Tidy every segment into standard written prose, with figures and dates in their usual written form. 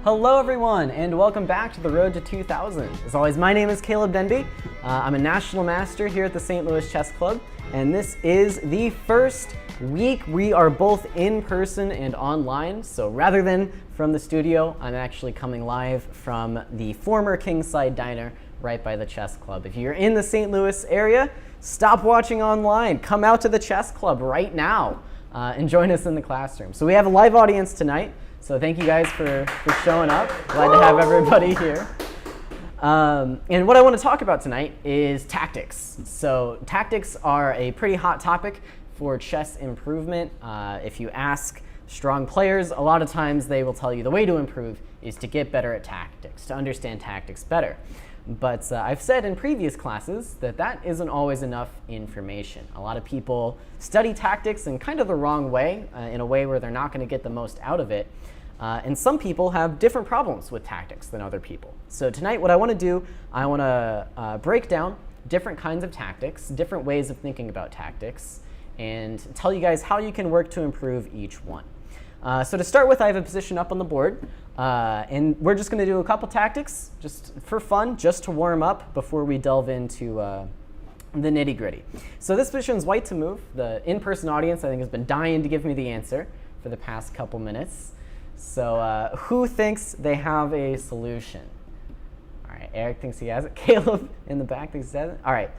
Hello everyone, and welcome back to the Road to 2000. As always, my name is Caleb Denby. I'm a National Master here at the St. Louis Chess Club, and this is the first week we are both in person and online. So rather than from the studio, I'm actually coming live from the former Kingside Diner right by the Chess Club. If you're in the St. Louis area, stop watching online. Come out to the Chess Club right now and join us in the classroom. So we have a live audience tonight. So thank you guys for showing up. Glad to have everybody here. And what I want to talk about tonight is tactics. So tactics are a pretty hot topic for chess improvement. If you ask strong players, a lot of times they will tell you the way to improve is to get better at tactics, to understand tactics better. But I've said in previous classes that that isn't always enough information. A lot of people study tactics in kind of the wrong way, in a way where they're not going to get the most out of it. And some people have different problems with tactics than other people. So tonight what I want to do, I want to break down different kinds of tactics, different ways of thinking about tactics, and tell you guys how you can work to improve each one. So to start with, I have a position up on the board, and we're just going to do a couple tactics just for fun, just to warm up before we delve into the nitty-gritty. So this position is white to move. The in-person audience, I think, has been dying to give me the answer for the past couple minutes. So who thinks they have a solution? All right, Eric thinks he has it. Caleb in the back thinks he has it. All right,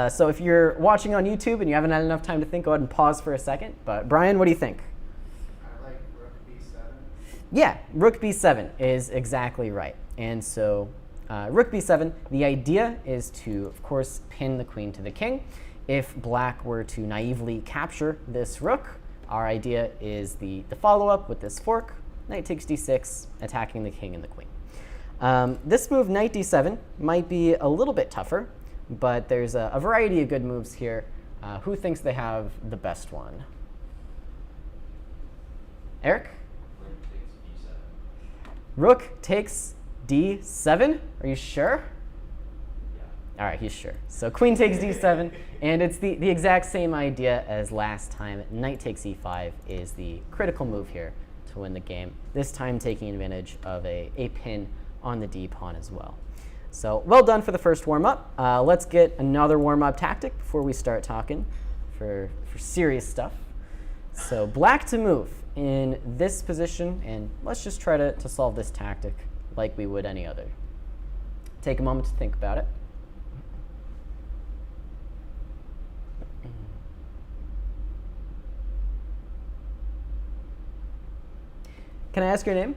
so if you're watching on YouTube and you haven't had enough time to think, go ahead and pause for a second. But Brian, what do you think? I like rook b7. Yeah, rook b7 is exactly right. And so rook b7, the idea is to, of course, pin the queen to the king. If black were to naively capture this rook, our idea is the follow-up with this fork. Knight takes d6, attacking the king and the queen. This move, knight d7, might be a little bit tougher, but there's a variety of good moves here. Who thinks they have the best one? Eric? Rook takes d7. Are you sure? Yeah. All right, he's sure. So queen takes d7, and it's the exact same idea as last time. Knight takes e5 is the critical move here to win the game, this time taking advantage of a pin on the d pawn as well. So well done for the first warm-up. Let's get another warm-up tactic before we start talking for serious stuff. So black to move in this position, and let's just try to solve this tactic like we would any other. Take a moment to think about it. Can I ask your name?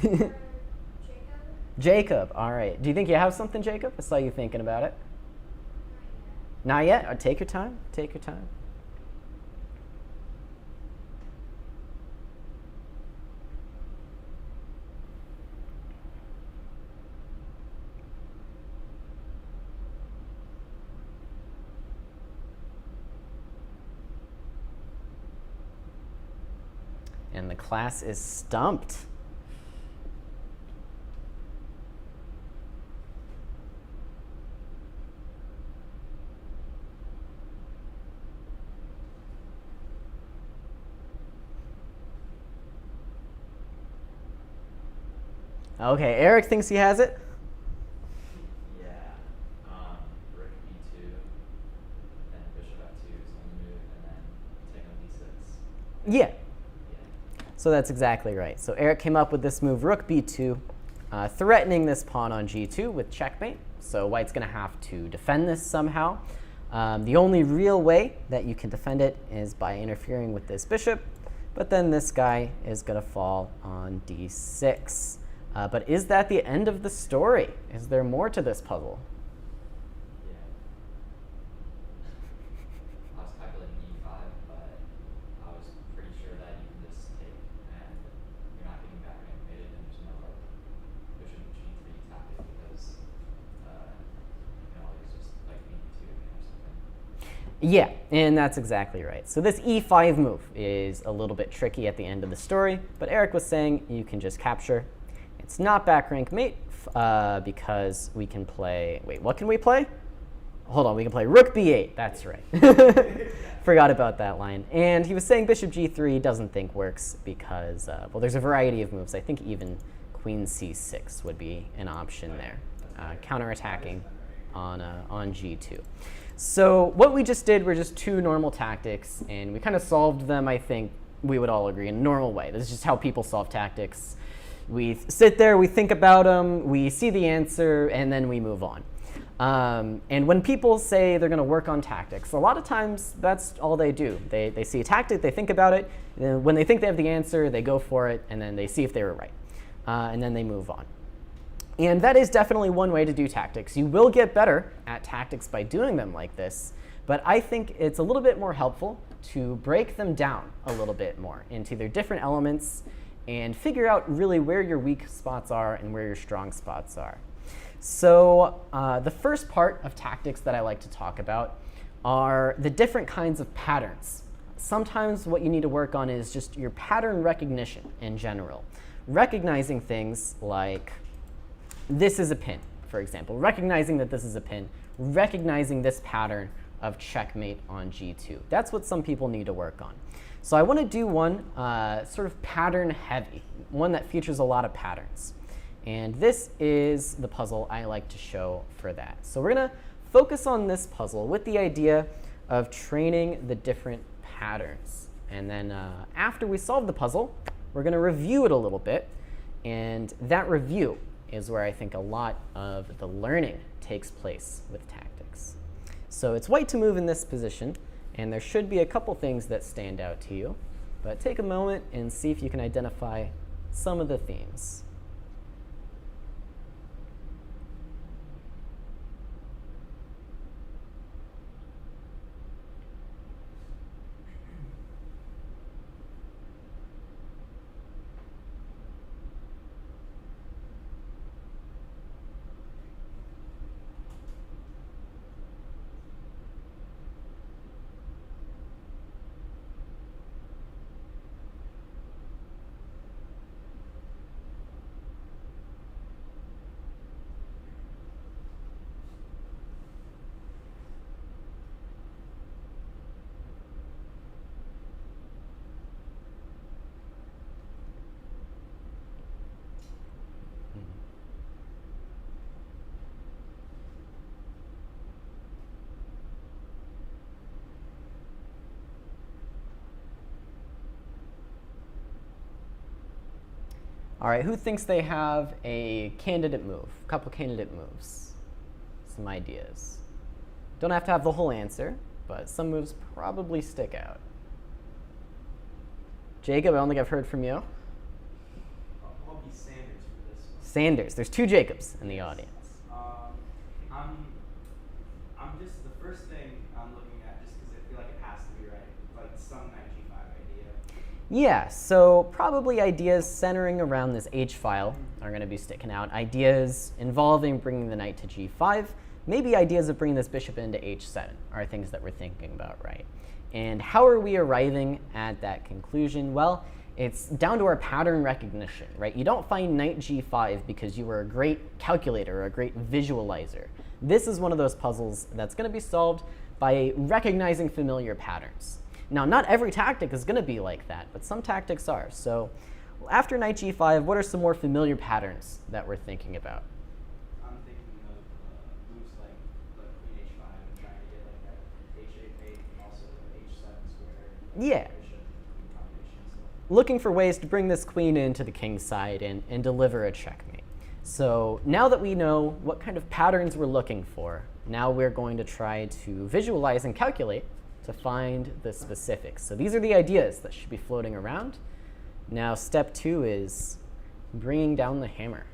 Jacob. Jacob, all right. Do you think you have something, Jacob? I saw you thinking about it. Not yet? Take your time. Take your time. And the class is stumped. Okay, Eric thinks he has it. Yeah. Rook b2, then bishop f2 is one move, and then take on d6. Yeah. So that's exactly right. So Eric came up with this move, rook b2, threatening this pawn on g2 with checkmate. So white's going to have to defend this somehow. The only real way that you can defend it is by interfering with this bishop. But then this guy is going to fall on d6. But is that the end of the story? Is there more to this puzzle? Yeah. I was calculating e5, but I was pretty sure that you can just take and you're not getting back animated, and there's no like bishop g3 tactic because you can always just like e2 or something. Yeah, and that's exactly right. So this e5 move is a little bit tricky at the end of the story, but Eric was saying you can just capture. It's not back rank mate because we can play, wait, what can we play? hold on, we can play rook b8. That's right. Forgot about that line. And he was saying bishop g3 doesn't think works because, well, there's a variety of moves. I think even queen c6 would be an option there, counterattacking on g2. So what we just did were just two normal tactics, and we kind of solved them, I think we would all agree, in a normal way. This is just how people solve tactics. We sit there, we think about them, we see the answer, and then we move on. And when people say they're going to work on tactics, a lot of times that's all they do. They see a tactic, they think about it, and when they think they have the answer, they go for it, and then they see if they were right. And then they move on. And that is definitely one way to do tactics. You will get better at tactics by doing them like this, but I think it's a little bit more helpful to break them down a little bit more into their different elements and figure out really where your weak spots are and where your strong spots are. So the first part of tactics that I like to talk about are the different kinds of patterns. Sometimes what you need to work on is just your pattern recognition in general. Recognizing things like this is a pin, for example. Recognizing that this is a pin. Recognizing this pattern of checkmate on g2. That's what some people need to work on. So I want to do one sort of pattern heavy, one that features a lot of patterns. And this is the puzzle I like to show for that. So we're going to focus on this puzzle with the idea of training the different patterns. And then after we solve the puzzle, we're going to review it a little bit. And that review is where I think a lot of the learning takes place with tactics. So it's white to move in this position, and there should be a couple things that stand out to you. But take a moment and see if you can identify some of the themes. All right, who thinks they have a candidate move? A couple candidate moves. Some ideas. Don't have to have the whole answer, but some moves probably stick out. Jacob, I don't think I've heard from you. I'll be Sanders for this one. Sanders. There's two Jacobs in the audience. I'm just, the first thing I'm looking at, just because I feel like it has to be right, like some knight g5 idea. Yeah, so probably ideas centering around this H file are going to be sticking out. Ideas involving bringing the knight to g5. Maybe ideas of bringing this bishop into h7 are things that we're thinking about, right? And how are we arriving at that conclusion? Well, it's down to our pattern recognition, right? You don't find knight g5 because you were a great calculator or a great visualizer. This is one of those puzzles that's going to be solved by recognizing familiar patterns. Now, not every tactic is going to be like that, but some tactics are. So after knight g5, what are some more familiar patterns that we're thinking about? I'm thinking of moves like queen h5 and trying to get like that h8 mate and also the h7 square. Yeah. Bishop queen combination and stuff. Looking for ways to bring this queen into the king's side and deliver a checkmate. So now that we know what kind of patterns we're looking for, now we're going to try to visualize and calculate to find the specifics. So these are the ideas that should be floating around. Now step 2 is bringing down the hammer.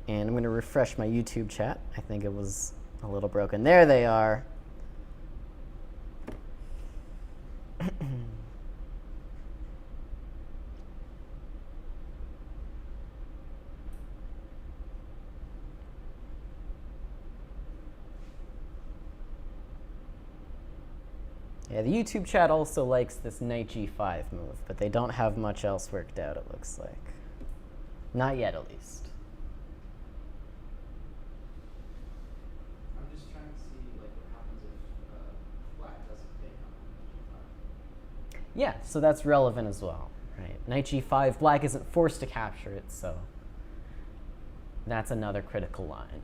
And I'm going to refresh my YouTube chat. I think it was a little broken. There they are. Yeah, the YouTube chat also likes this knight g5 move, but they don't have much else worked out, it looks like. Not yet, at least. I'm just trying to see like what happens if black doesn't take on g5. Yeah, so that's relevant as well, right? Knight g5, black isn't forced to capture it, so that's another critical line.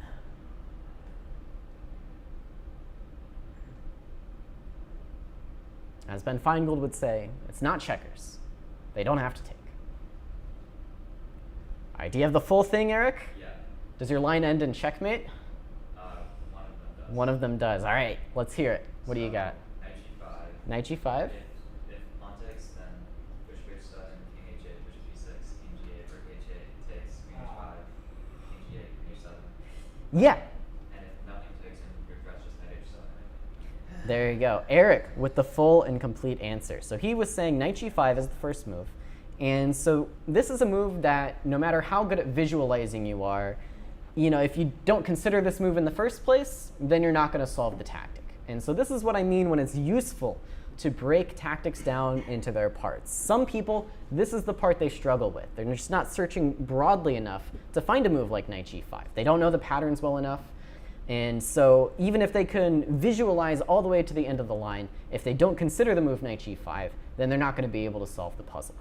As Ben Feingold would say, it's not checkers. They don't have to take. All right, do you have the full thing, Eric? Yeah. Does your line end in checkmate? One of them does. One of them does. All right, let's hear it. What do you So, got? Knight g5. Knight g5? If pawn takes, then bishop h7, king h8, bishop b6, king g8, rook h8 takes, queen h5, king g8, queen h7. Yeah. And if nothing takes, then your threat's just knight h7. Right? There you go. Eric with the full and complete answer. So he was saying knight g5 is the first move. And so this is a move that no matter how good at visualizing you are, if you don't consider this move in the first place, then you're not going to solve the tactic. And so this is what I mean when it's useful to break tactics down into their parts. Some people, this is the part they struggle with. They're just not searching broadly enough to find a move like knight g5. They don't know the patterns well enough. And so even if they can visualize all the way to the end of the line, if they don't consider the move knight g5, then they're not going to be able to solve the puzzle.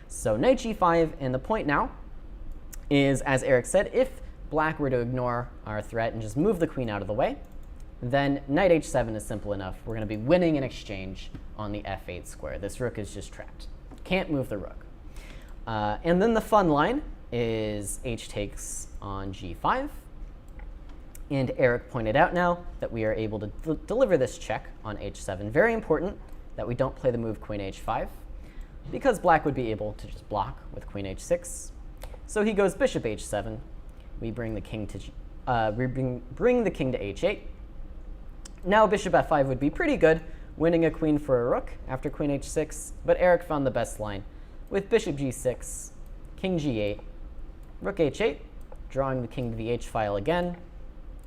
So knight g5, and the point now is, as Eric said, if black were to ignore our threat and just move the queen out of the way, then knight h7 is simple enough. We're going to be winning in exchange on the f8 square. This rook is just trapped. Can't move the rook. And then the fun line is h takes on g5. And Eric pointed out now that we are able to deliver this check on h7. Very important that we don't play the move queen h5, because black would be able to just block with queen h6. So he goes bishop h7. We bring the king to bring the king to h8. Now bishop f5 would be pretty good, winning a queen for a rook after queen h6. But Eric found the best line with bishop g6, king g8, rook h8, drawing the king to the h file again.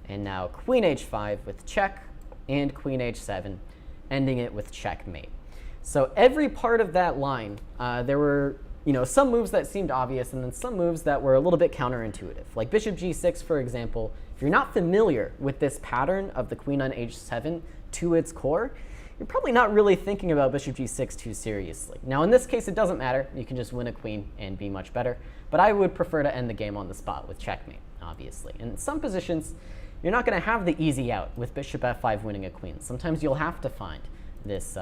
And now queen h5 with check, and queen h7, ending it with checkmate. So every part of that line, there were some moves that seemed obvious, and then some moves that were a little bit counterintuitive. Like bishop g6, for example, if you're not familiar with this pattern of the queen on h7 to its core, you're probably not really thinking about bishop g6 too seriously. Now in this case, it doesn't matter. You can just win a queen and be much better. But I would prefer to end the game on the spot with checkmate, obviously. In some positions, you're not going to have the easy out with bishop f5 winning a queen. Sometimes you'll have to find this,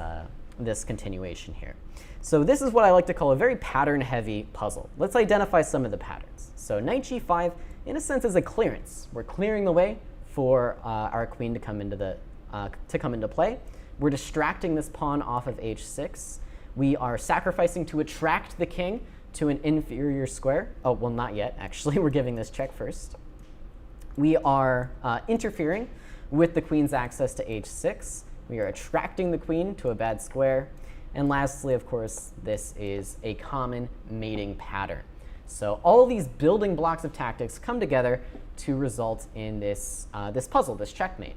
this continuation here. So this is what I like to call a very pattern-heavy puzzle. Let's identify some of the patterns. So knight g5, in a sense, is a clearance. We're clearing the way for our queen to come into play. We're distracting this pawn off of h6. We are sacrificing to attract the king to an inferior square. Oh, well, not yet, actually. We're giving this check first. We are interfering with the queen's access to h6. We are attracting the queen to a bad square. And lastly, of course, this is a common mating pattern. So all these building blocks of tactics come together to result in this, this puzzle, this checkmate.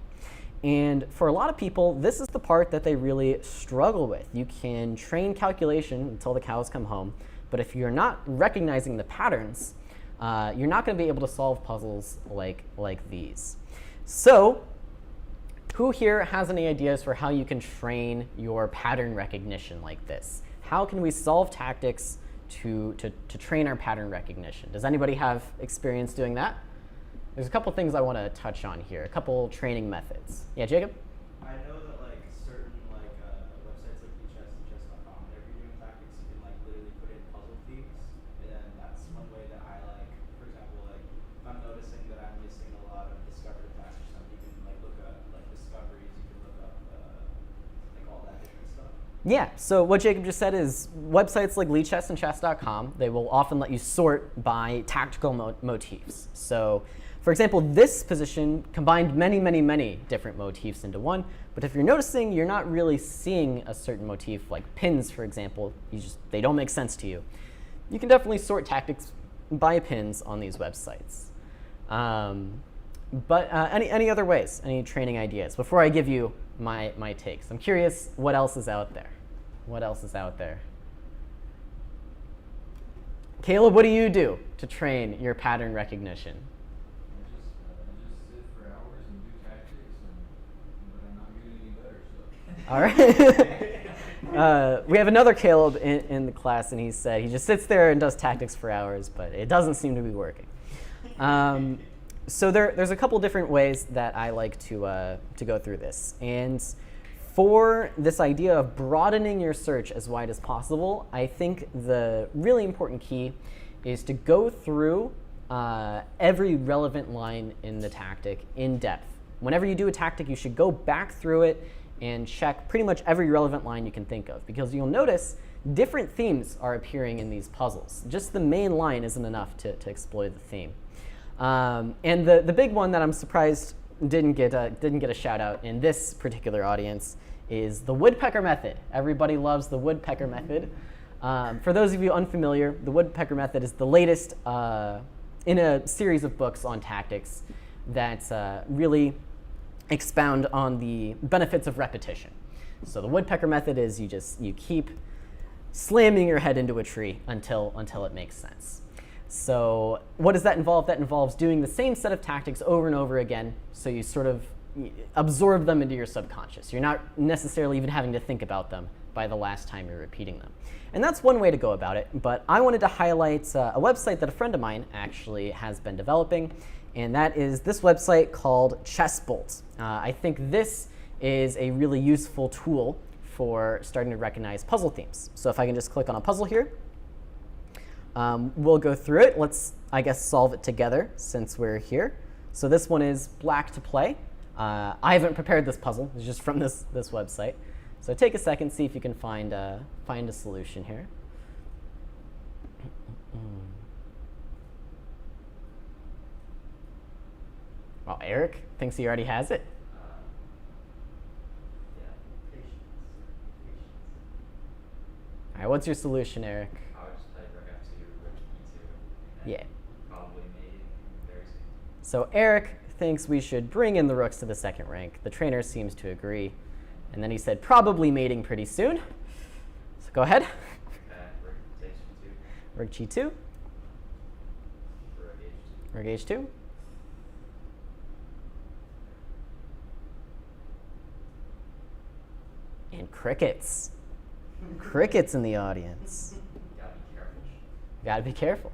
And for a lot of people, this is the part that they really struggle with. You can train calculation until the cows come home, but if you're not recognizing the patterns, you're not going to be able to solve puzzles like these. So who here has any ideas for how you can train your pattern recognition like this? How can we solve tactics to train our pattern recognition? Does anybody have experience doing that? There's a couple things I want to touch on here, a couple training methods. Yeah, Jacob? I know that certain websites like chess and chess.com, whenever you're doing tactics, you can literally put in puzzle themes, and then that's one way that I for example, if I'm noticing that I'm missing a lot of discovered attacks or something, you can look up discoveries, you can look up all that different stuff. Yeah, so what Jacob just said is websites like Lichess and chess.com, they will often let you sort by tactical motifs. So for example, this position combined many, many, many different motifs into one. But if you're noticing you're not really seeing a certain motif, like pins, for example, they don't make sense to you, you can definitely sort tactics by pins on these websites. But any other ways, any training ideas? Before I give you my takes. I'm curious what else is out there. What else is out there? Caleb, what do you do to train your pattern recognition? I just sit for hours and do tactics, but I'm not getting any better. So. All right. We have another Caleb in the class, and he said he just sits there and does tactics for hours, but it doesn't seem to be working. So there's a couple different ways that I like to go through this. And for this idea of broadening your search as wide as possible, I think the really important key is to go through every relevant line in the tactic in depth. Whenever you do a tactic, you should go back through it and check pretty much every relevant line you can think of, because you'll notice different themes are appearing in these puzzles. Just the main line isn't enough to exploit the theme. And the big one that I'm surprised didn't get a shout out in this particular audience is the Woodpecker Method. Everybody loves the Woodpecker Method. For those of you unfamiliar, the Woodpecker Method is the latest in a series of books on tactics that really expound on the benefits of repetition. So the Woodpecker Method is you keep slamming your head into a tree until it makes sense. So what does that involve? That involves doing the same set of tactics over and over again, so you sort of absorb them into your subconscious. You're not necessarily even having to think about them by the last time you're repeating them. And that's one way to go about it, but I wanted to highlight a website that a friend of mine actually has been developing, and that is this website called Chessbolt. I think this is a really useful tool for starting to recognize puzzle themes. So if I can just click on a puzzle here, we'll go through it. Let's, I guess, solve it together since we're here. So this one is black to play. I haven't prepared this puzzle. It's just from this website. So take a second, see if you can find a solution here. Well, Eric thinks he already has it. Yeah, patience. All right, what's your solution, Eric? I would just play rook f2, rook e2, and Yeah. probably mate very soon. So Eric thinks we should bring in the rooks to the second rank. The trainer seems to agree. And then he said probably mating pretty soon. So go ahead. Rook takes g2, Rook g2, rook h2. rook h2. And crickets. Crickets in the audience. Gotta be careful. Gotta be careful.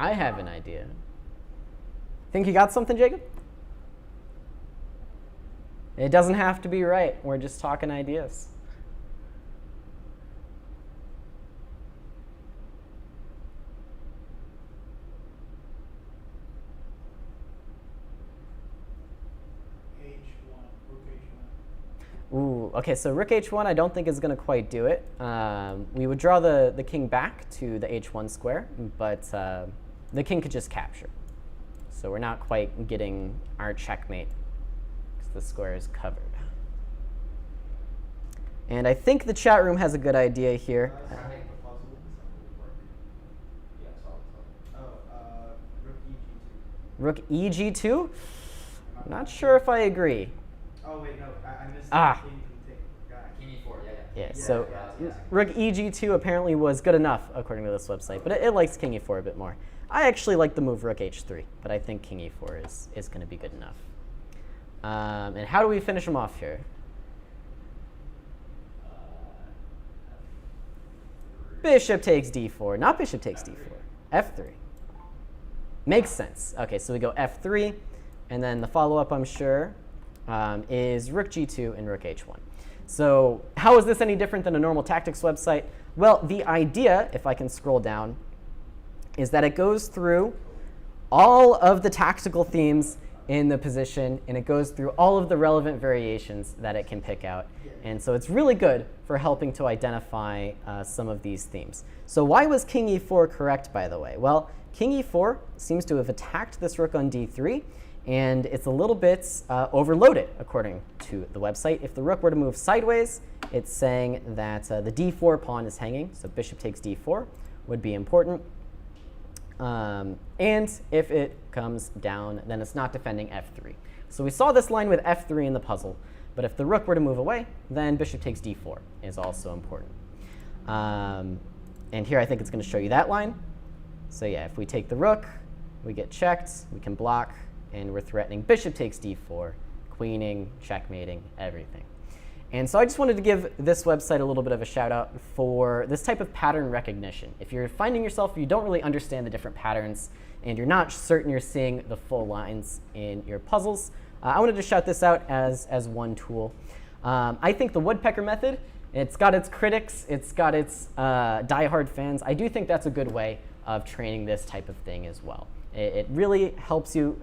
I have an idea. Think you got something, Jacob? It doesn't have to be right. We're just talking ideas. Ooh, okay, so rook h1 I don't think is going to quite do it. We would draw the king back to the h1 square, but the king could just capture. So we're not quite getting our checkmate because the square is covered. And I think the chat room has a good idea here. Can I make the puzzle? Yeah, solve it. Rook e g2. Rook e g2? I'm not sure if I agree. Oh wait, no, I missed Ah. the king can take guy. King e4, yeah. Yeah, Yeah, so yeah. rook eg2 apparently was good enough according to this website, but it likes king e4 a bit more. I actually like the move rook h3, but I think king e4 is going to be good enough. And how do we finish him off here? Bishop takes d4, not bishop takes d4, f3. Makes sense. Okay, so we go f3, and then the follow-up, I'm sure, is rook g2 and rook h1. So how is this any different than a normal tactics website? Well, the idea, if I can scroll down, is that it goes through all of the tactical themes in the position, and it goes through all of the relevant variations that it can pick out. And so it's really good for helping to identify some of these themes. So why was king e4 correct, by the way? Well, king e4 seems to have attacked this rook on d3, and it's a little bit overloaded, according to the website. If the rook were to move sideways, it's saying that the d4 pawn is hanging, so bishop takes d4 would be important. And if it comes down, then it's not defending f3. So we saw this line with f3 in the puzzle, but if the rook were to move away, then bishop takes d4 is also important. And here I think it's going to show you that line. So yeah, if we take the rook, we get checked, we can block, and we're threatening bishop takes d4, queening, checkmating, everything. And so I just wanted to give this website a little bit of a shout out for this type of pattern recognition. If you're finding yourself, you don't really understand the different patterns, and you're not certain you're seeing the full lines in your puzzles, I wanted to shout this out as one tool. I think the Woodpecker Method, it's got its critics, it's got its diehard fans. I do think that's a good way of training this type of thing as well. It really helps you,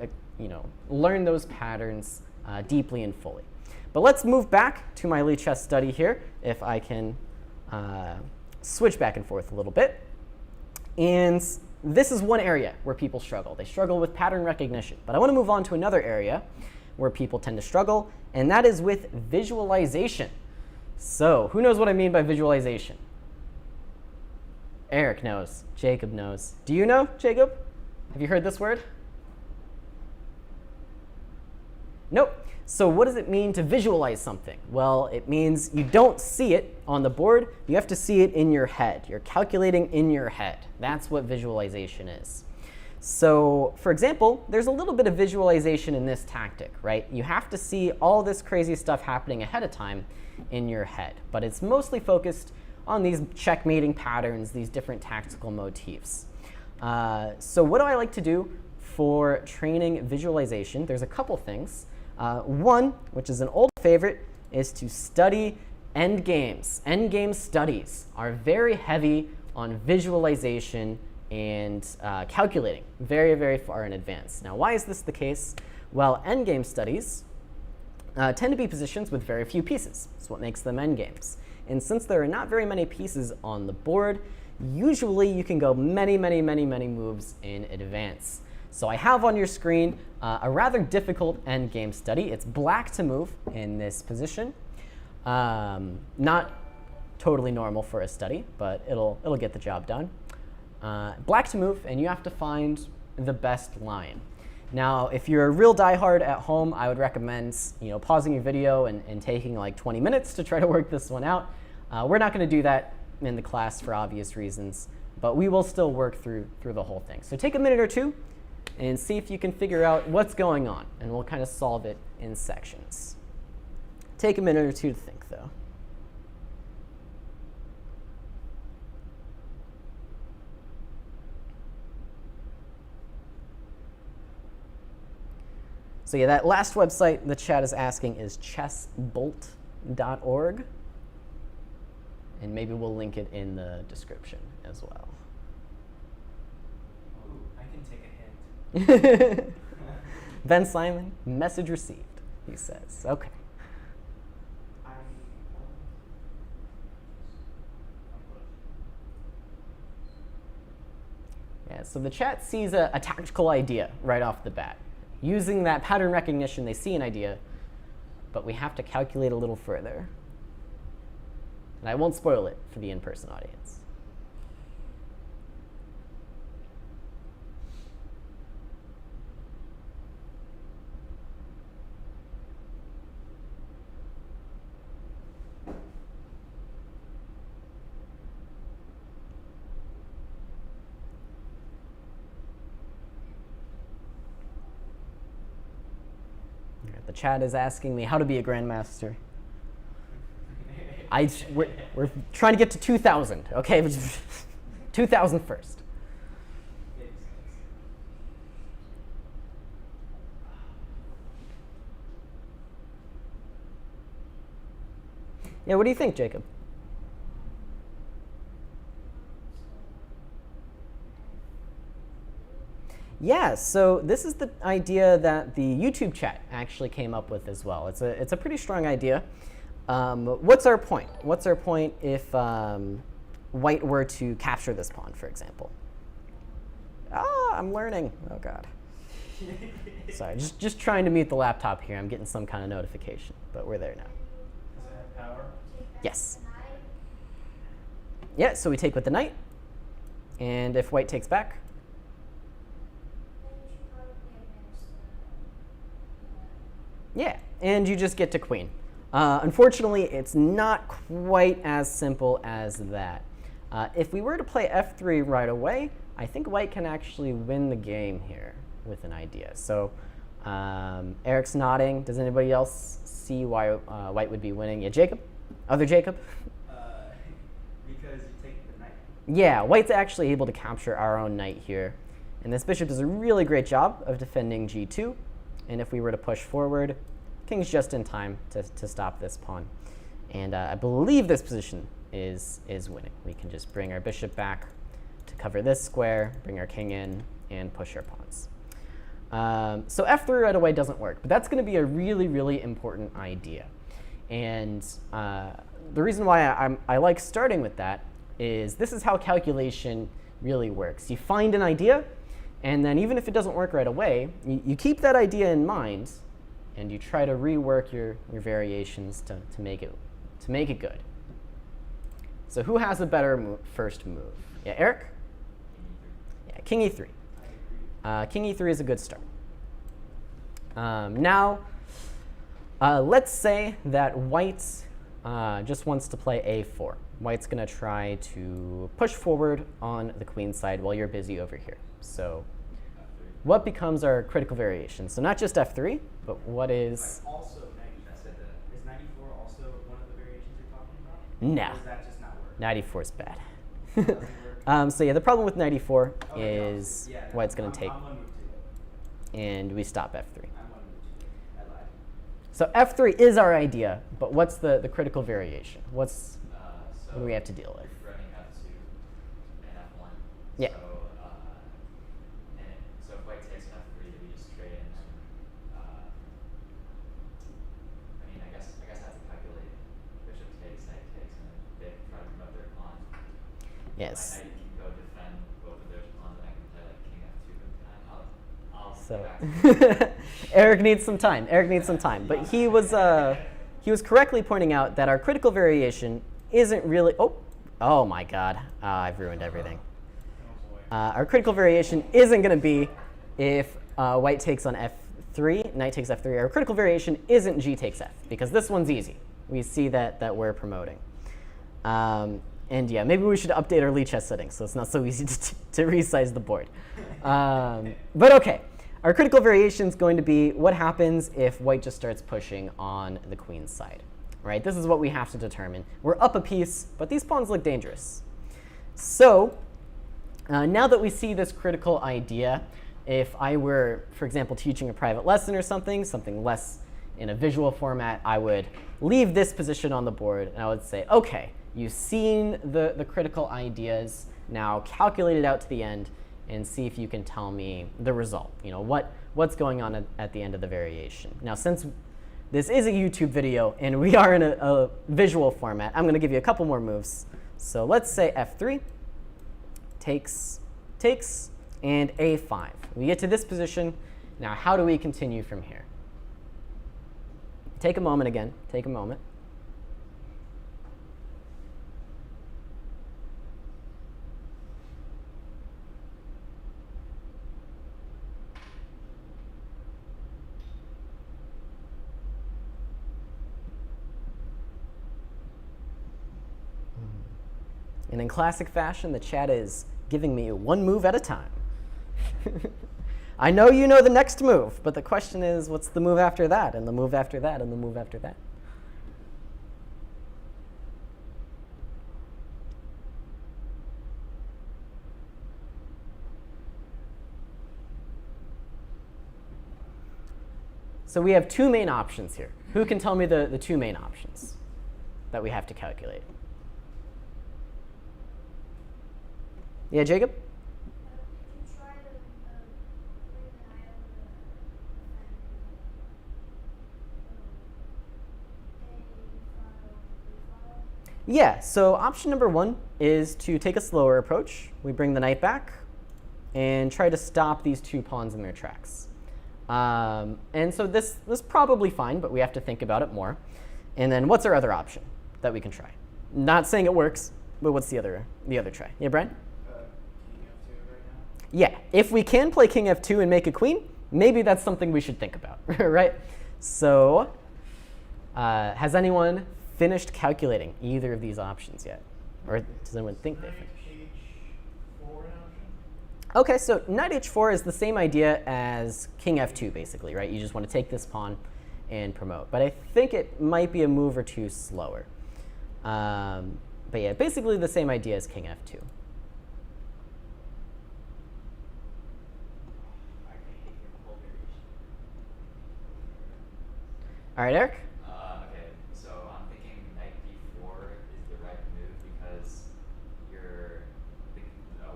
learn those patterns deeply and fully. But let's move back to my Lichess study here, if I can switch back and forth a little bit. And this is one area where people struggle. They struggle with pattern recognition. But I want to move on to another area where people tend to struggle, and that is with visualization. So who knows what I mean by visualization? Eric knows. Jacob knows. Do you know, Jacob? Have you heard this word? Nope. So what does it mean to visualize something? Well, it means you don't see it on the board. You have to see it in your head. You're calculating in your head. That's what visualization is. So, for example, there's a little bit of visualization in this tactic, right? You have to see all this crazy stuff happening ahead of time in your head. But it's mostly focused on these checkmating patterns, these different tactical motifs. So what do I like to do for training visualization? There's a couple things. One, which is an old favorite, is to study endgames. Endgame studies are very heavy on visualization and calculating very, very far in advance. Now, why is this the case? Well, endgame studies tend to be positions with very few pieces. That's what makes them endgames. And since there are not very many pieces on the board, usually you can go many, many, many, many moves in advance. So I have on your screen a rather difficult endgame study. It's black to move in this position. Not totally normal for a study, but it'll get the job done. Black to move, and you have to find the best line. Now, if you're a real diehard at home, I would recommend pausing your video and taking like 20 minutes to try to work this one out. We're not going to do that in the class for obvious reasons, but we will still work through the whole thing. So take a minute or two and see if you can figure out what's going on, and we'll kind of solve it in sections. Take a minute or two to think, though. So yeah, that last website the chat is asking is chessbolt.org. And maybe we'll link it in the description as well. Ooh, I can take a hint. Ben Simon, message received, he says. OK. Yeah, so the chat sees a tactical idea right off the bat. Using that pattern recognition, they see an idea, but we have to calculate a little further. And I won't spoil it for the in-person audience. The chat is asking me how to be a grandmaster. We're trying to get to 2,000, okay? 2,000 first. Yeah, what do you think, Jacob? Yeah, so this is the idea that the YouTube chat actually came up with as well. It's a pretty strong idea. What's our point? What's our point if white were to capture this pawn, for example? Ah, I'm learning. Oh, God. Sorry, just trying to mute the laptop here. I'm getting some kind of notification, but we're there now. Does it have power? Yes. Yeah, so we take with the knight. And if white takes back, yeah, and you just get to queen. Unfortunately, it's not quite as simple as that. If we were to play f3 right away, I think white can actually win the game here with an idea. So Eric's nodding. Does anybody else see why white would be winning? Yeah, Jacob? Other Jacob? Because you take the knight. Yeah, white's actually able to capture our own knight here. And this bishop does a really great job of defending g2. And if we were to push forward, king's just in time to stop this pawn. And I believe this position is winning. We can just bring our bishop back to cover this square, bring our king in, and push our pawns. So f3 right away doesn't work, but that's going to be a really, really important idea. And the reason why I like starting with that is this is how calculation really works. You find an idea, and then even if it doesn't work right away, you keep that idea in mind, and you try to rework your variations to make it good. So who has a better first move? Yeah, Eric? Yeah, king e3. King e3 is a good start. Now, let's say that white just wants to play a4. White's going to try to push forward on the queen side while you're busy over here. So what becomes our critical variation? So not just f3, but what is... Also, is 94 also one of the variations you're talking about? No. Or does that just not work? 94 is bad. Doesn't work? So yeah, the problem with 94 Okay, no, is yeah, no, white's going to take, I'm one move too late. and we stop f3. I'm one move too late. I lied. So f3 is our idea, but what's the critical variation? What do we have to deal with? You're running f2 and f1. Yeah. So if white takes an f3, do we just trade in? I mean, I guess I have to calculate bishop takes, knight takes, and then they try to promote their pawn. Yes. My knight can go defend both of those pawns, and I can play like king f2. I'll So get back to you. Eric needs some time. Eric needs some time. But he was correctly pointing out that our critical variation isn't really... Oh my God. I've ruined everything. Our critical variation isn't going to be if white takes on f3, knight takes f3. Our critical variation isn't g takes f, because this one's easy. We see that we're promoting. And yeah, maybe we should update our Lichess settings so it's not so easy to resize the board. But OK, our critical variation is going to be what happens if white just starts pushing on the queen's side. Right? This is what we have to determine. We're up a piece, but these pawns look dangerous. So now that we see this critical idea, if I were, for example, teaching a private lesson or something less in a visual format, I would leave this position on the board, and I would say, OK, you've seen the critical ideas. Now calculate it out to the end and see if you can tell me the result. You know, what's going on at the end of the variation. Now, since this is a YouTube video and we are in a visual format, I'm going to give you a couple more moves. So let's say f3, takes, and a5. We get to this position. Now, how do we continue from here? Take a moment again. Take a moment. And in classic fashion, the chat is giving me one move at a time. I know you know the next move, but the question is, what's the move after that, and the move after that, and the move after that? So we have two main options here. Who can tell me the two main options that we have to calculate? Yeah, Jacob? Yeah, so option number one is to take a slower approach. We bring the knight back and try to stop these two pawns in their tracks. And so this is probably fine, but we have to think about it more. And then what's our other option that we can try? Not saying it works, but what's the other try? Yeah, Brian? King F2 right now. Yeah, if we can play king f2 and make a queen, maybe that's something we should think about, right? So has anyone finished calculating either of these options yet? Or does anyone think they finished? H4 an option? Okay, so knight h4 is the same idea as king f2, basically, right? You just want to take this pawn and promote. But I think it might be a move or two slower. But yeah, basically the same idea as king f2. I hate your whole variation. All right, Eric? Okay, so I'm thinking knight d4 is the right move because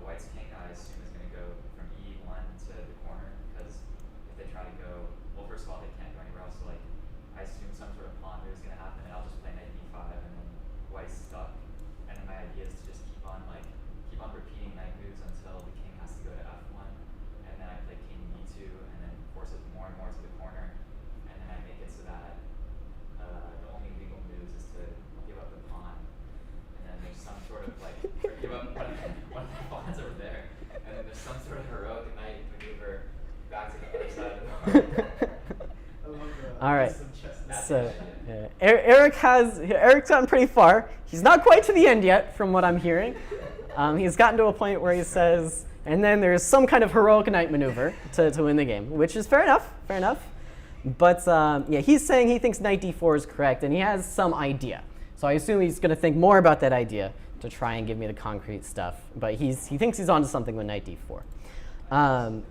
white's king, I assume, is going to go from e1 to the corner because if they try to go, well, first of all, they can't go anywhere else. So like, I assume some sort of pawn move is going to happen, and I'll just play knight d5, and then white's stuck. And then my idea is to just keep on repeating knight moves until the king has to go to f1, and then I play king d2, and then force it more and more to the corner, and then I make it so that the only legal moves is to give up the pawn, and then there's some sort of like or give up one of the pawns over there, and then there's some sort of heroic knight maneuver back to the other side of the board. I love that. All right. Some chess. So Eric's gotten pretty far. He's not quite to the end yet, from what I'm hearing. He's gotten to a point where he says, and then there's some kind of heroic knight maneuver to win the game, which is fair enough, fair enough. But yeah, he's saying he thinks knight d4 is correct, and he has some idea. So I assume he's going to think more about that idea to try and give me the concrete stuff. But he thinks he's onto something with knight d4.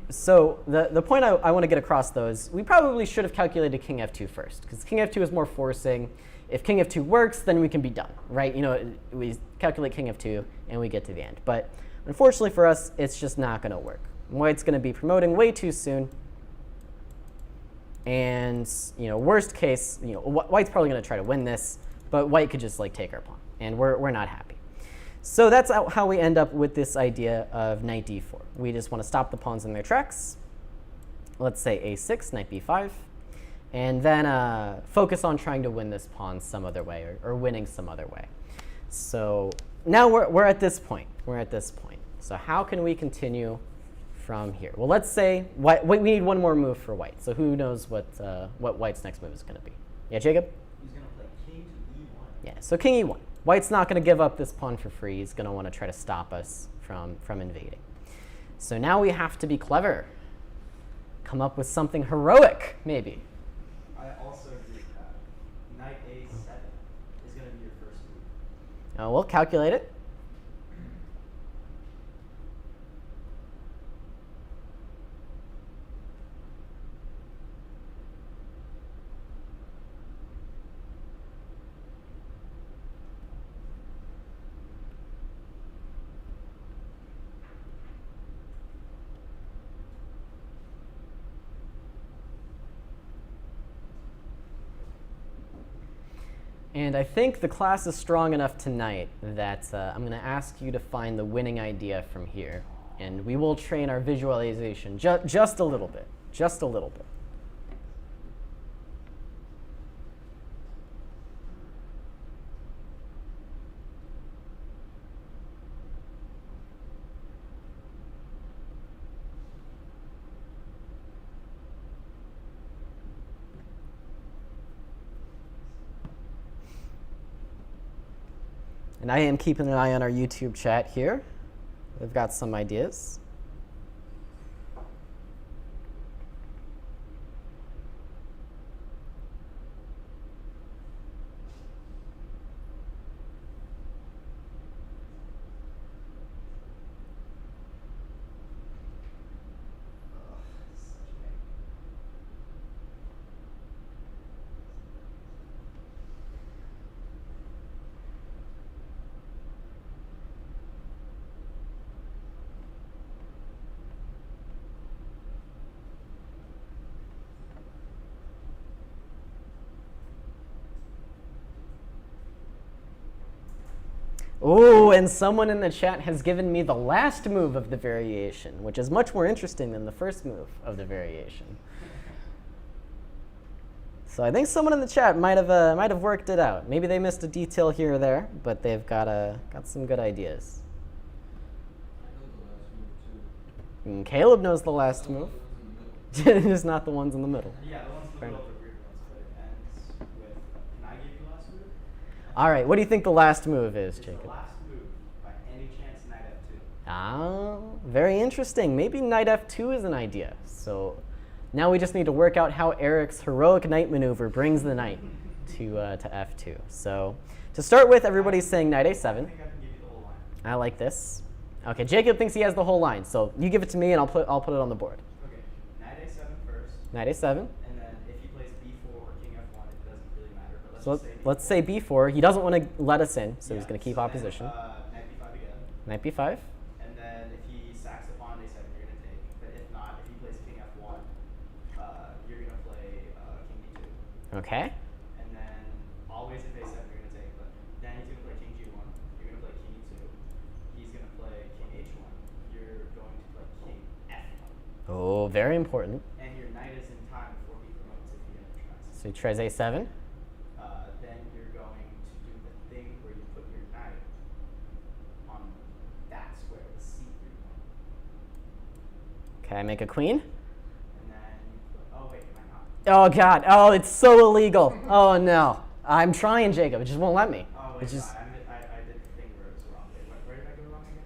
So the point I want to get across, though, is we probably should have calculated king f2 first, because king f2 is more forcing. If king f2 works, then we can be done, right? You know, we calculate king f2, and we get to the end. But unfortunately for us, it's just not going to work. White's going to be promoting way too soon. And worst case, White's probably going to try to win this, but White could just like take our pawn, and we're not happy. So that's how we end up with this idea of knight d4. We just want to stop the pawns in their tracks. Let's say a6, knight b5, and then focus on trying to win this pawn some other way, or winning some other way. So now we're at this point. We're at this point. So how can we continue from here? Well, let's say we need one more move for White. So who knows what White's next move is going to be? Yeah, Jacob? He's going to play king to e1. Yeah, so king e1. White's not going to give up this pawn for free. He's going to want to try to stop us from invading. So now we have to be clever. Come up with something heroic, maybe. I also agree with that. Knight a7 is going to be your first move. We'll calculate it. And I think the class is strong enough tonight that I'm going to ask you to find the winning idea from here. And we will train our visualization just a little bit, just a little bit. And I am keeping an eye on our YouTube chat here. We've got some ideas. Oh, and someone in the chat has given me the last move of the variation, which is much more interesting than the first move of the variation. So I think someone in the chat might have worked it out. Maybe they missed a detail here or there, but they've got some good ideas. And Caleb knows the last move. Just not the ones in the middle. Yeah, the ones in the middle are the weird ones, but it ends with, can I give you the last move? All right, what do you think the last move is, It's Jacob? the last move, by any chance, knight f2. Ah, very interesting. Maybe knight f2 is an idea. So now we just need to work out how Eric's heroic knight maneuver brings the knight to f2. So to start with, everybody's saying knight I a7. think I can give you the whole line. I like this. Okay, Jacob thinks he has the whole line. So you give it to me, and I'll put it on the board. Okay, knight a7 first, Knight a7. and then if he plays b4 or king f1, it doesn't really matter. But So just say let's say b4. He doesn't want to let us in, so he's Yeah, going to keep so then, opposition. Knight b5 again, Knight b5. and then if he sacks the pawn a7, you're gonna take. But if not, if he plays king f1, you're gonna play king d2. Okay. And then always if a7, you're gonna take. But then he's gonna play king g1. You're gonna play king e2. He's gonna play king h1. You're going to play king f1. Oh, very important. And your knight is in time before he promotes if he ever tries. So he tries a7. Then you're going to do the thing where you put your knight on that square, the c3 one. Okay, I make a queen. And then you put, oh wait, am I not? Oh, God. Oh, it's so illegal. Oh, no. I'm trying, Jacob. It just won't let me. Oh wait, It's just, I did the thing where it was wrong. Wait, where did I go wrong again?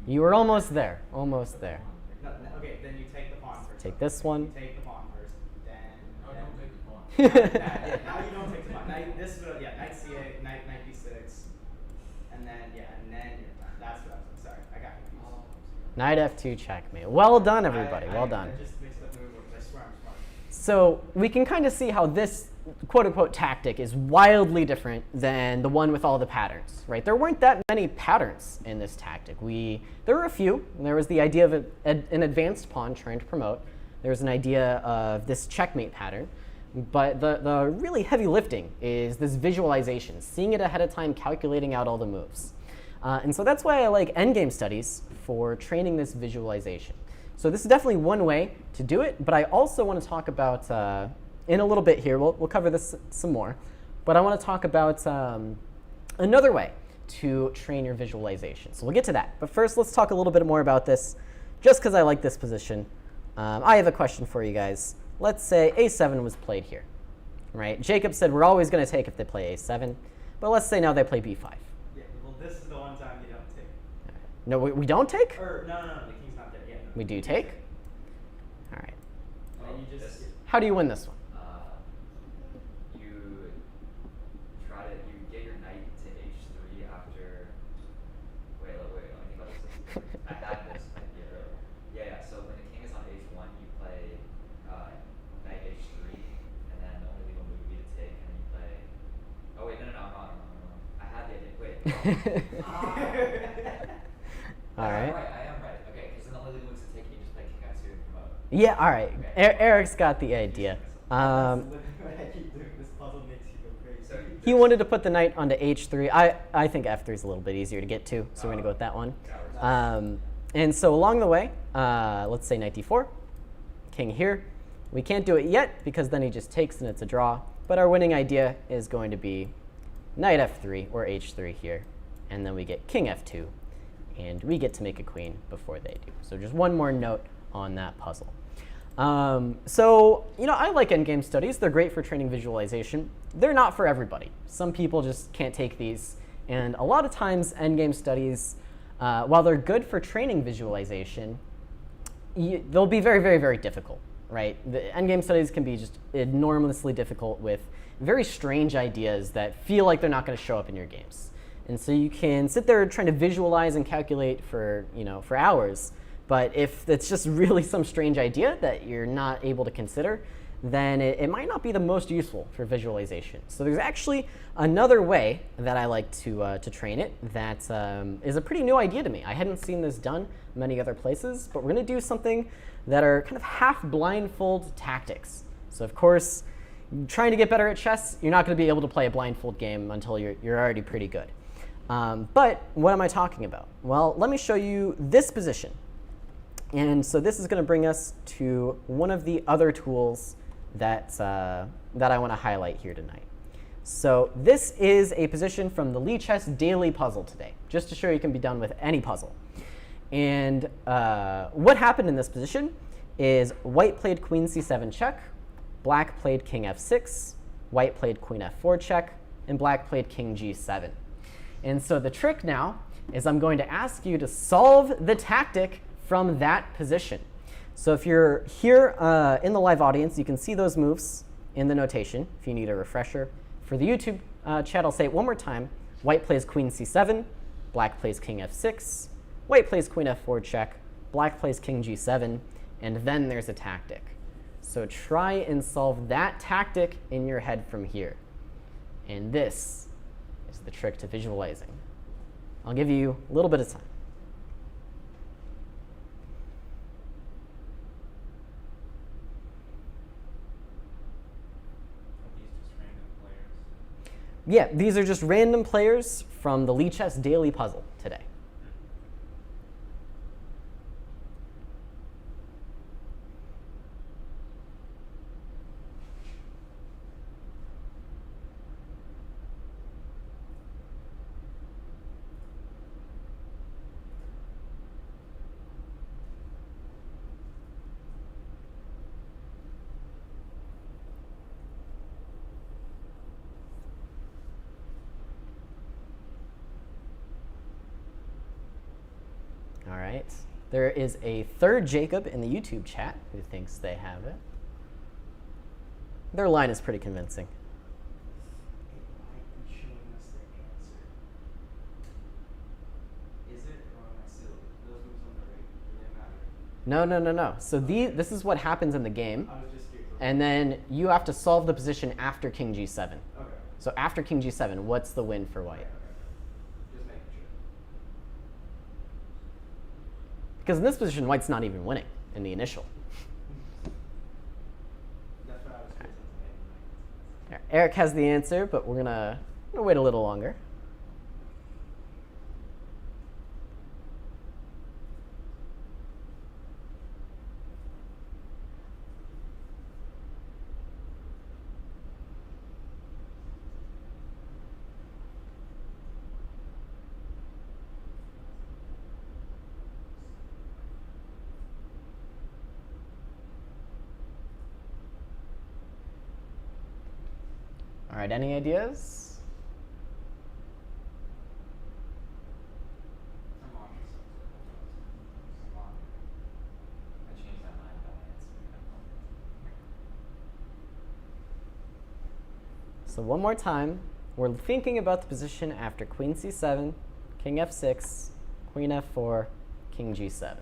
you were almost there. Almost there. No, okay, then you take the pawn first. Take this one. You take the pawn first, then. Oh, then don't take the pawn. now you don't take the pawn. Now this is what, yeah, knight c8, knight d6, and then you're done. That's what I was. Sorry, I got confused. Knight f2 checkmate. Well done, everybody. Well done. I just mixed up the move words. I swear I'm smart. So we can kind of see how this quote-unquote tactic is wildly different than the one with all the patterns, right? There weren't that many patterns in this tactic. There were a few. There was the idea of an advanced pawn trying to promote. There was an idea of this checkmate pattern. But the really heavy lifting is this visualization, seeing it ahead of time, calculating out all the moves. And so that's why I like endgame studies for training this visualization. So this is definitely one way to do it, but I also want to talk about, in a little bit here, we'll cover this some more, but I want to talk about another way to train your visualization. So we'll get to that. But first, let's talk a little bit more about this, just because I like this position. I have a question for you guys. Let's say a7 was played here, right? Jacob said we're always going to take if they play a7, but let's say now they play b5. Yeah, well, this is the one time you don't take. No, we don't take? Or, no, the king's not there yet. No. We do take? All right. And then you just. How do you win this one? You get your knight to h3 after. Wait, let me think about this. I had this idea earlier. Yeah. So when the king is on h1, you play knight h3, and then the only legal move would be to take, and then you play. Oh wait, no, I'm wrong. I had the idea. Wait. All right. I am right. Okay, because then the only legal move is to take, and you just play king f2 and promote. Yeah, all right. Okay. Eric's got the idea. That's literally what I keep doing. This puzzle makes you go crazy. So He wanted to put the knight onto h3. I think f3 is a little bit easier to get to, so we're going to go with that one. And so along the way, let's say knight d4, king here. We can't do it yet because then he just takes and it's a draw. But our winning idea is going to be knight f3 or h3 here. And then we get king f2. And we get to make a queen before they do. So just one more note on that puzzle. So, I like endgame studies. They're great for training visualization. They're not for everybody. Some people just can't take these. And a lot of times, endgame studies, while they're good for training visualization, they'll be very, very, very difficult, right? The endgame studies can be just enormously difficult with very strange ideas that feel like they're not going to show up in your games. And so you can sit there trying to visualize and calculate for hours. But if it's just really some strange idea that you're not able to consider, then it might not be the most useful for visualization. So there's actually another way that I like to train it that is a pretty new idea to me. I hadn't seen this done many other places, but we're going to do something that are kind of half blindfold tactics. So of course, trying to get better at chess, you're not going to be able to play a blindfold game until you're already pretty good. But what am I talking about? Well, let me show you this position. And so this is going to bring us to one of the other tools that I want to highlight here tonight. So this is a position from the Lichess daily puzzle today, just to show you can be done with any puzzle. And what happened in this position is white played queen c7 check, black played king f6, white played queen f4 check, and black played king g7. And so the trick now is I'm going to ask you to solve the tactic from that position. So if you're here in the live audience, you can see those moves in the notation if you need a refresher. For the YouTube chat, I'll say it one more time. White plays queen c7, black plays king f6, white plays queen f4 check, black plays king g7, and then there's a tactic. So try and solve that tactic in your head from here. And this is the trick to visualizing. I'll give you a little bit of time. Yeah, these are just random players from the Lichess daily puzzle today. All right. There is a third Jacob in the YouTube chat who thinks they have it. Their line is pretty convincing. It might be showing us the answer. Is it, or am I silly? Those moves on the right, do they matter? No. So this is what happens in the game. I was just curious. And then you have to solve the position after king g7. Okay. So after king g7, what's the win for white? Okay. Just making sure. Because in this position, white's not even winning in the initial. That's what I was curious about. Eric has the answer, but we're gonna wait a little longer. All right, any ideas? I'm on this. I'm on. I changed my mind about my answer. So one more time, we're thinking about the position after queen c7, king f6, queen f4, king g7.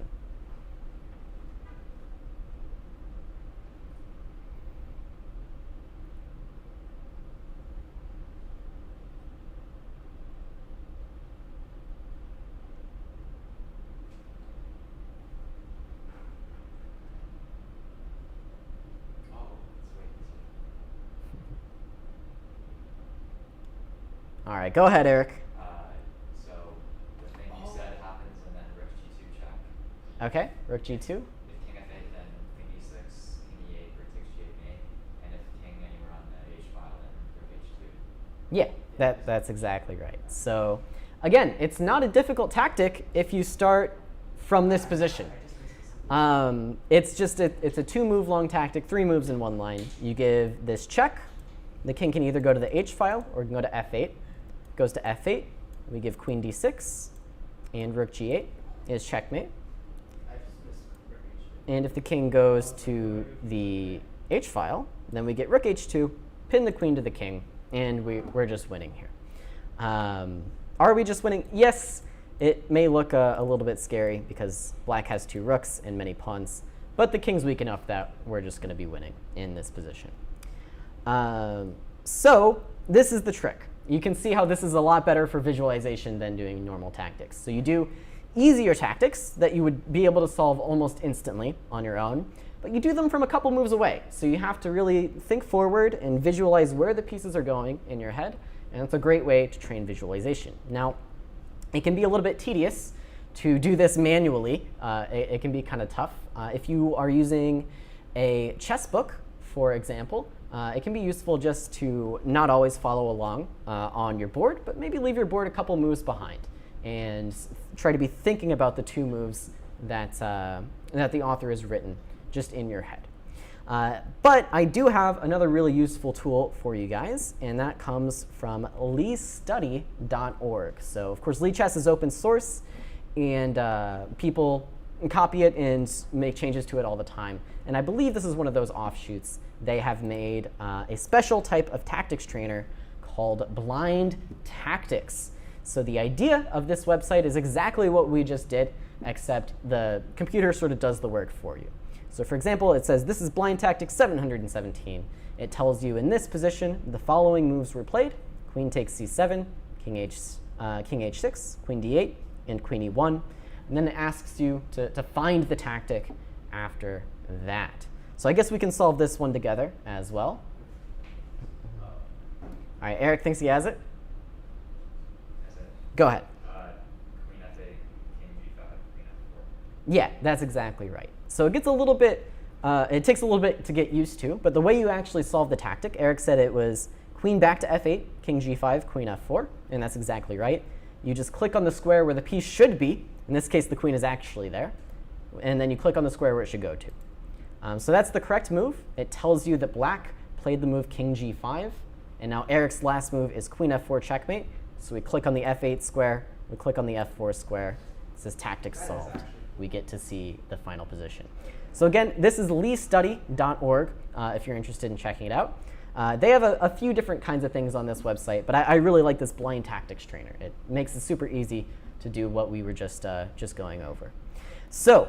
All right, go ahead, Eric. So the thing you said happens, and then rook g2 check. Okay, rook g2. If king f8, then king e6, king e8, rook takes g8, mate. And if king anywhere on the h file, then rook h2. Yeah, that's exactly right. So again, it's not a difficult tactic if you start from this position. It's a 2-move long tactic, 3 moves in one line. You give this check. The king can either go to the h file or it can go to f8. Goes to f8. We give queen d6, and rook g8 is checkmate. I just missed rook h2. And if the king goes to the h file, then we get rook h2, pin the queen to the king, and we're just winning here. Are we just winning? Yes, it may look a little bit scary because black has 2 rooks and many pawns, but the king's weak enough that we're just going to be winning in this position. So this is the trick. You can see how this is a lot better for visualization than doing normal tactics. So you do easier tactics that you would be able to solve almost instantly on your own, but you do them from a couple moves away. So you have to really think forward and visualize where the pieces are going in your head, and it's a great way to train visualization. Now, It can be a little bit tedious to do this manually. It can be kind of tough. If you are using a chess book, for example, it can be useful just to not always follow along on your board, but maybe leave your board a couple moves behind and try to be thinking about the 2 moves that the author has written just in your head. But I do have another really useful tool for you guys, and that comes from leestudy.org. So, of course, LeeChess is open source, and people copy it and make changes to it all the time. And I believe this is one of those offshoots. They have made a special type of tactics trainer called Blind Tactics. So the idea of this website is exactly what we just did, except the computer sort of does the work for you. So for example, it says this is Blind Tactics 717. It tells you in this position the following moves were played: queen takes c7, king h6, queen d8, and queen e1. And then it asks you to find the tactic after that. So I guess we can solve this one together as well. All right, Eric thinks he has it. Go ahead. Queen f8, king g5, queen f4. Yeah, that's exactly right. So it gets a little bit, it takes a little bit to get used to, but the way you actually solve the tactic, Eric said it was queen back to f8, king g5, queen f4, and that's exactly right. You just click on the square where the piece should be. In this case, the queen is actually there. And then you click on the square where it should go to. So that's the correct move. It tells you that black played the move king g5. And now Eric's last move is queen f4 checkmate. So we click on the f8 square. We click on the f4 square. It says tactics solved. We get to see the final position. So again, this is leestudy.org if you're interested in checking it out. They have a few different kinds of things on this website, but I really like this blind tactics trainer. It makes it super easy to do what we were just going over. So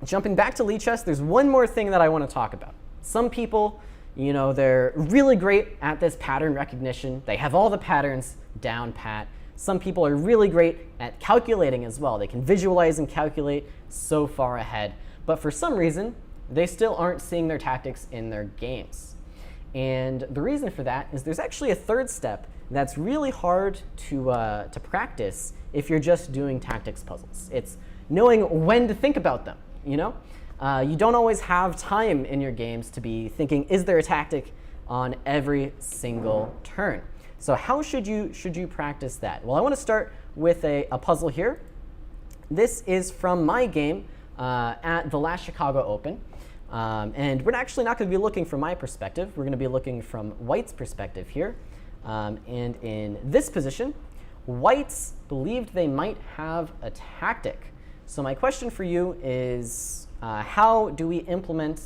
jumping back to LeeChess, there's one more thing that I want to talk about. Some people, you know, they're really great at this pattern recognition. They have all the patterns down pat. Some people are really great at calculating as well. They can visualize and calculate so far ahead. But for some reason, they still aren't seeing their tactics in their games. And the reason for that is there's actually a third step that's really hard to practice if you're just doing tactics puzzles. It's knowing when to think about them. You know, you don't always have time in your games to be thinking, is there a tactic on every single turn? So how should you practice that? Well, I want to start with a puzzle here. This is from my game at the last Chicago Open. And we're actually not going to be looking from my perspective. We're going to be looking from White's perspective here. And in this position, Whites believed they might have a tactic. So my question for you is, how do we implement,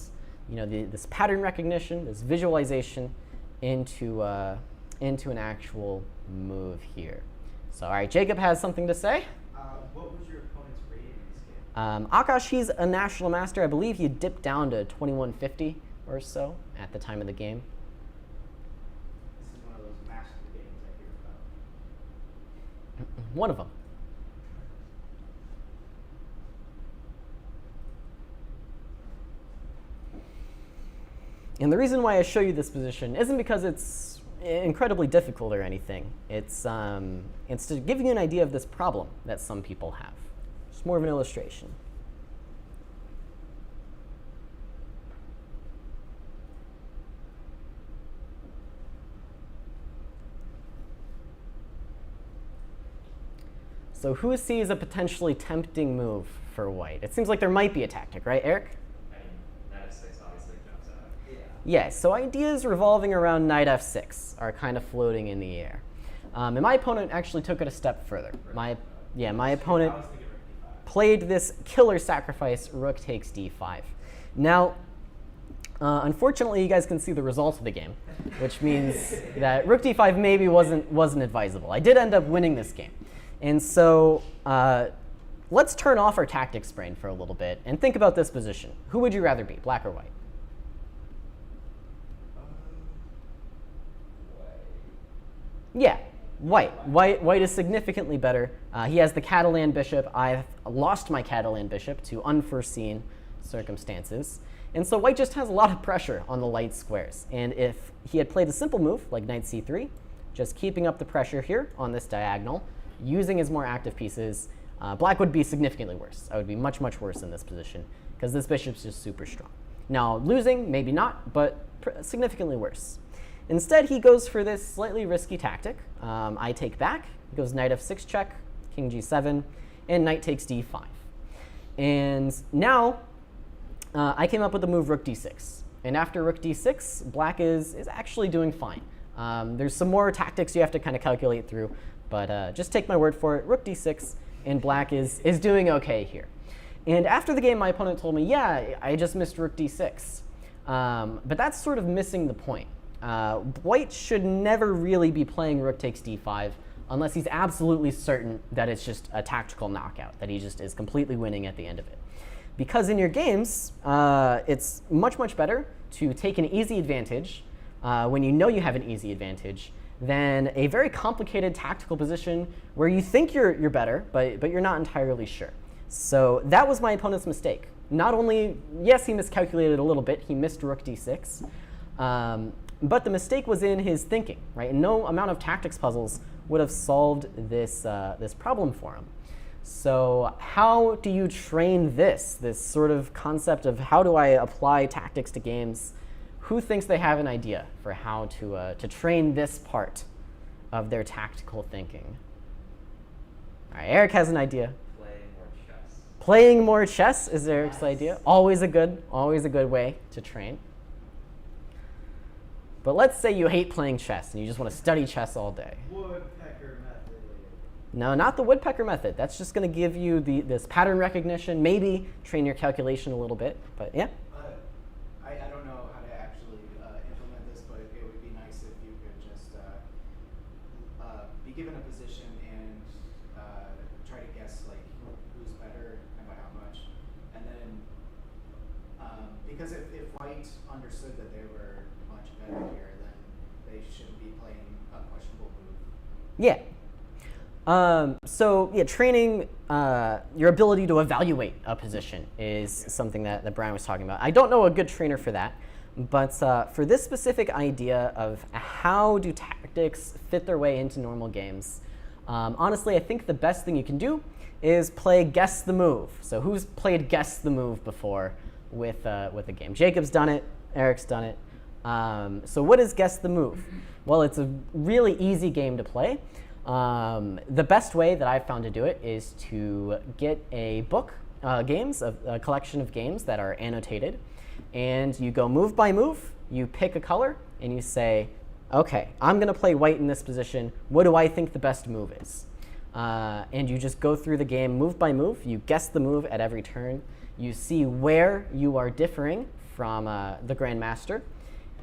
you know, this pattern recognition, this visualization, into an actual move here? So all right, Jacob has something to say. What was your opponent's rating in this game? Aakaash, he's a national master. I believe he dipped down to 2150 or so at the time of the game. This is one of those master games I hear about. One of them. And the reason why I show you this position isn't because it's incredibly difficult or anything. It's to give you an idea of this problem that some people have. It's more of an illustration. So who sees a potentially tempting move for White? It seems like there might be a tactic, right, Eric? Knight f6 obviously jumps out. Yeah. Yes, so ideas revolving around knight f6 are kind of floating in the air. And my opponent actually took it a step further. My opponent I was thinking rook d5. played this killer sacrifice, rook takes d5. Now, unfortunately, you guys can see the result of the game, which means that rook d5 maybe wasn't advisable. I did end up winning this game. And so let's turn off our tactics brain for a little bit and think about this position. Who would you rather be, black or white? Yeah, white. White is significantly better. He has the Catalan bishop. I've lost my Catalan bishop to unforeseen circumstances. And so white just has a lot of pressure on the light squares. And if he had played a simple move like knight c3, just keeping up the pressure here on this diagonal, using his more active pieces, black would be significantly worse. I would be much, much worse in this position because this bishop's just super strong. Now, losing, maybe not, but significantly worse. Instead, he goes for this slightly risky tactic. I take back, he goes knight f6 check, king g7, and knight takes d5. And now, I came up with the move rook d6. And after rook d6, black is actually doing fine. There's some more tactics you have to kind of calculate through, but just take my word for it, rook d6, and black is doing okay here. And after the game, my opponent told me, yeah, I just missed rook d6. But that's sort of missing the point. White should never really be playing rook takes d5 unless he's absolutely certain that it's just a tactical knockout, that he just is completely winning at the end of it. Because in your games, it's much, much better to take an easy advantage when you know you have an easy advantage than a very complicated tactical position where you think you're better, but you're not entirely sure. So that was my opponent's mistake. Not only, yes, he miscalculated a little bit, he missed rook d6, but the mistake was in his thinking, right? And no amount of tactics puzzles would have solved this problem for him. So how do you train this sort of concept of how do I apply tactics to games? Who thinks they have an idea for how to train this part of their tactical thinking? All right, Eric has an idea. Play more chess. Playing more chess is Eric's idea. Always a good way to train. But let's say you hate playing chess and you just want to study chess all day. Woodpecker method. No, not the Woodpecker method. That's just going to give you this pattern recognition, maybe train your calculation a little bit. But yeah. I don't know how to actually implement this, but it would be nice if you could just be given a position and try to guess like who's better and by how much. And then because if white understood that they were much better here, then they shouldn't be playing a questionable move. Yeah. So yeah, training your ability to evaluate a position is something that Brian was talking about. I don't know a good trainer for that, but for this specific idea of how do tactics fit their way into normal games, honestly, I think the best thing you can do is play guess the move. So who's played guess the move before with a game? Jacob's done it. Eric's done it. So what is guess the move? Well, it's a really easy game to play. The best way that I've found to do it is to get a book, a collection of games that are annotated, and you go move by move, you pick a color, and you say, okay, I'm going to play white in this position. What do I think the best move is? And you just go through the game move by move. You guess the move at every turn. You see where you are differing from the Grandmaster,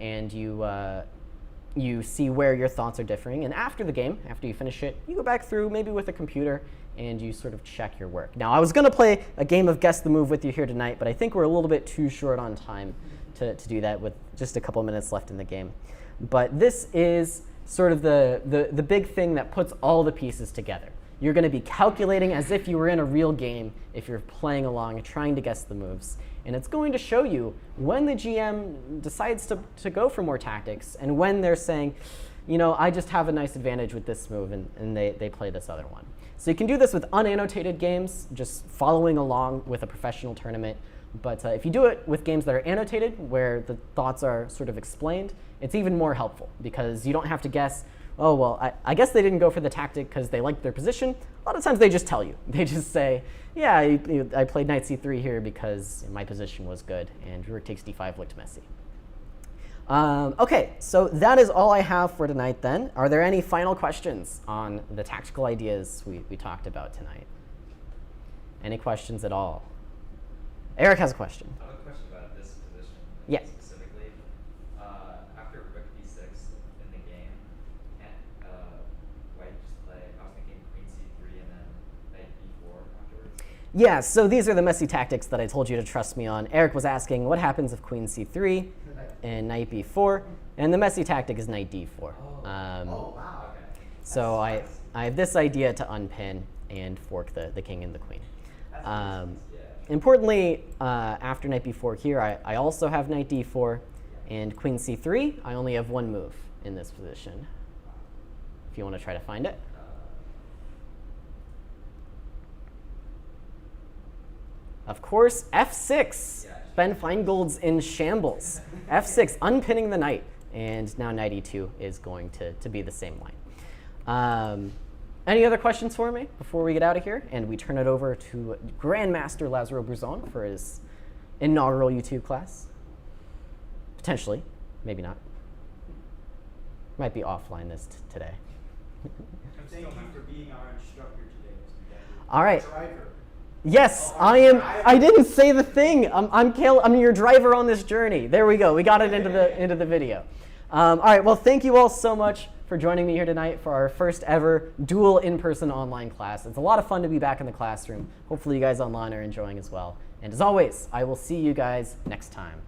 and you see where your thoughts are differing. And after the game, after you finish it, you go back through, maybe with a computer, and you sort of check your work. Now, I was going to play a game of Guess the Move with you here tonight, but I think we're a little bit too short on time to do that with just a couple minutes left in the game. But this is sort of the big thing that puts all the pieces together. You're going to be calculating as if you were in a real game if you're playing along and trying to guess the moves. And it's going to show you when the GM decides to go for more tactics and when they're saying, you know, I just have a nice advantage with this move, and they play this other one. So you can do this with unannotated games, just following along with a professional tournament. But if you do it with games that are annotated, where the thoughts are sort of explained, it's even more helpful because you don't have to guess, oh, well, I guess they didn't go for the tactic because they liked their position. A lot of times they just tell you. They just say, yeah, I played knight c3 here because my position was good, and rook takes d5 looked messy. OK, so that is all I have for tonight then. Are there any final questions on the tactical ideas we talked about tonight? Any questions at all? Eric has a question. I have a question about this position Yeah. specifically. After rook d6 in the game, can't white just play, I was thinking queen c3 and then knight b4 afterwards? Yeah, so these are the messy tactics that I told you to trust me on. Eric was asking what happens if queen c3 and knight b4, and the messy tactic is knight d4. Wow. Okay. So I have this idea to unpin and fork the king and the queen. Importantly, after knight b4 here, I also have knight d4, and queen c3. I only have one move in this position, if you want to try to find it. Of course, F6. Ben Feingold's in shambles. F6, unpinning the knight. And now knight e2 is going to be the same line. Any other questions for me before we get out of here? And we turn it over to Grandmaster Lazaro Bruzon for his inaugural YouTube class. Potentially, maybe not. Might be offline today. Thank you for being our instructor today, Mr. Denby. All right. Driver. Yes, Oh, I am. driver. I didn't say the thing. I'm your driver on this journey. There we go. We got it into the video. All right. Well, thank you all so much for joining me here tonight for our first ever dual in-person online class. It's a lot of fun to be back in the classroom. Hopefully you guys online are enjoying as well. And as always, I will see you guys next time.